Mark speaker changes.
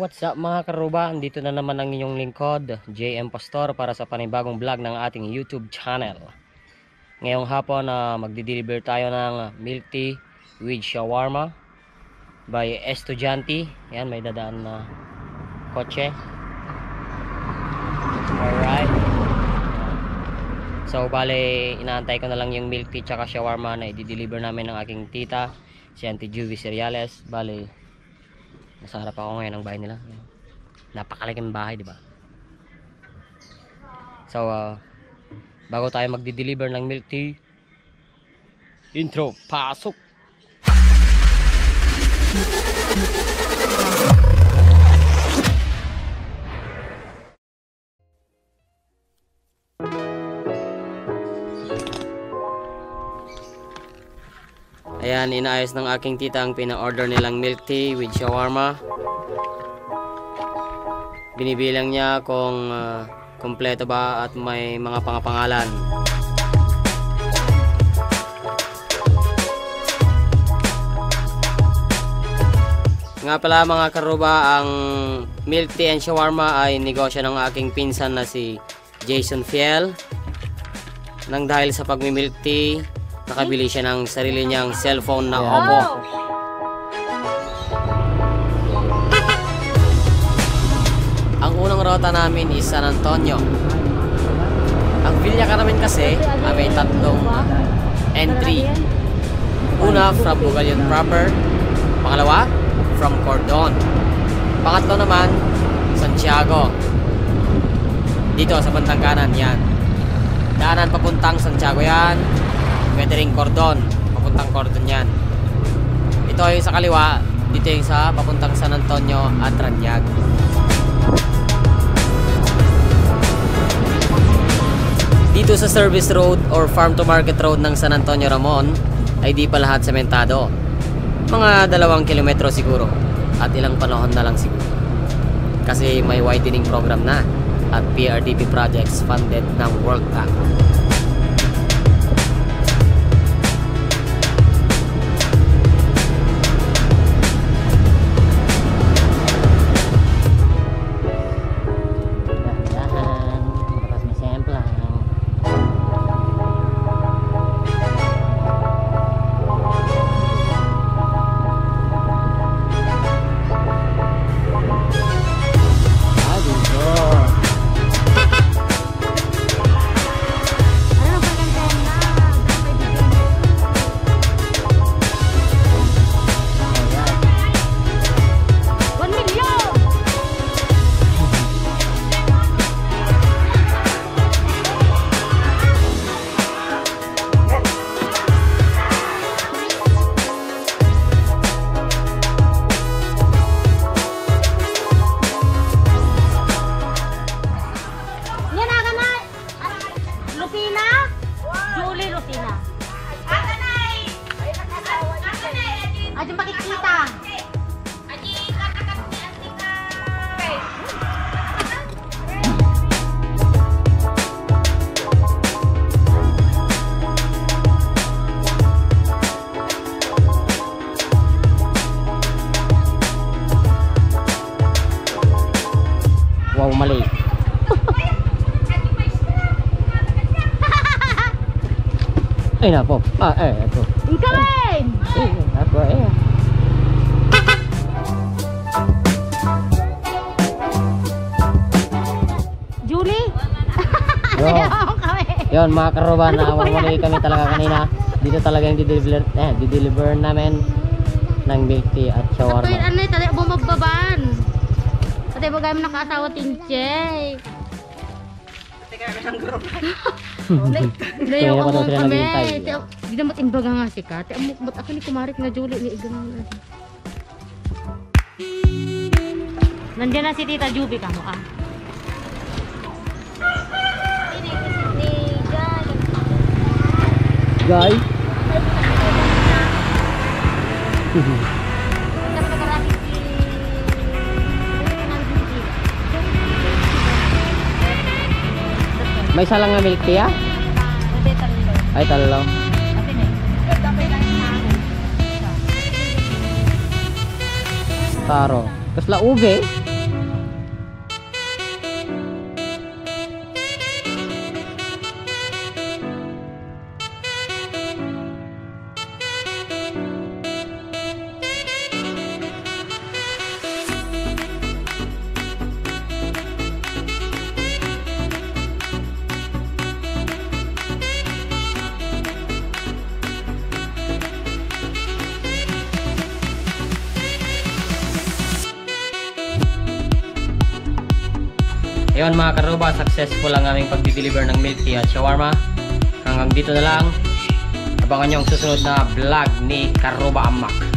Speaker 1: What's up mga karuba? Andito na naman ang inyong lingkod, JM Pastor, para sa panibagong vlog ng ating YouTube channel. Ngayong hapon magdi-deliver tayo ng milk tea with shawarma by Estudiante. Yan, may dadaan na kotse. Alright. So bale, inaantay ko na lang yung milk tea tsaka shawarma na i-deliver namin ng aking tita, si Auntie Juvie Cereales. Bale, nasa harap ako ngayon ng bahay nila. Napakalaking bahay, di ba? So, bago tayo magdi-deliver ng milk tea, intro, pasok! Ayan, inaayos ng aking tita ang pina-order nilang milk tea with shawarma. Binibilang niya kung kumpleto ba at may mga pangapangalan. Nga pala mga karuba, ang milk tea and shawarma ay negosyo ng aking pinsan na si Jason Fiel. Nang dahil sa pagmi-milk tea, nakabili siya ng sarili niyang cellphone na Oppo. Ang unang rota namin is San Antonio. Ang Villa namin kasi may tatlong entry. Una, from Bugalion proper. Pangalawa, from Cordon. Pangatlo naman, Santiago. Dito sa bantang kanan, yan. Daanan papuntang Santiago yan. Pwede rin Cordon, papuntang Cordon yan. Ito yung sa kaliwa, dito yung sa papuntang San Antonio at Ranyag. Dito sa service road or farm to market road ng San Antonio Ramon ay di pa lahat sementado. Mga 2 kilometro siguro at ilang panahon na lang siguro. Kasi may widening program na at PRDP projects funded ng World Bank.
Speaker 2: Aja makikita.
Speaker 1: Wow, mali. Ay na po. Ito.
Speaker 2: Ikain.
Speaker 1: Ako
Speaker 2: Julie.
Speaker 1: Yon mga karuba, nawawali kami talaga kanina. Dito talaga yung di-deliver namin ng milk tea at shawarma.
Speaker 2: Kapag ano tali bumabbaban. Pati ba kami nakaasawa tinchay. Teka ka ng grupo. Layo ko mo kami. Di na matimbaga nga si Kate. Ba't ako ni kumarik na Julie ni Igang. Nandiyan na si Tita Juby ka mo ka.
Speaker 1: Guys. May isa lang na milk tea? Ay, talo. Taro. Tapos la ube. Ayun mga karuba, successful ang aming pagdi-deliver ng milk tea at shawarma. Hanggang dito na lang. Abangan nyo ang susunod na vlog ni Karuba Amak.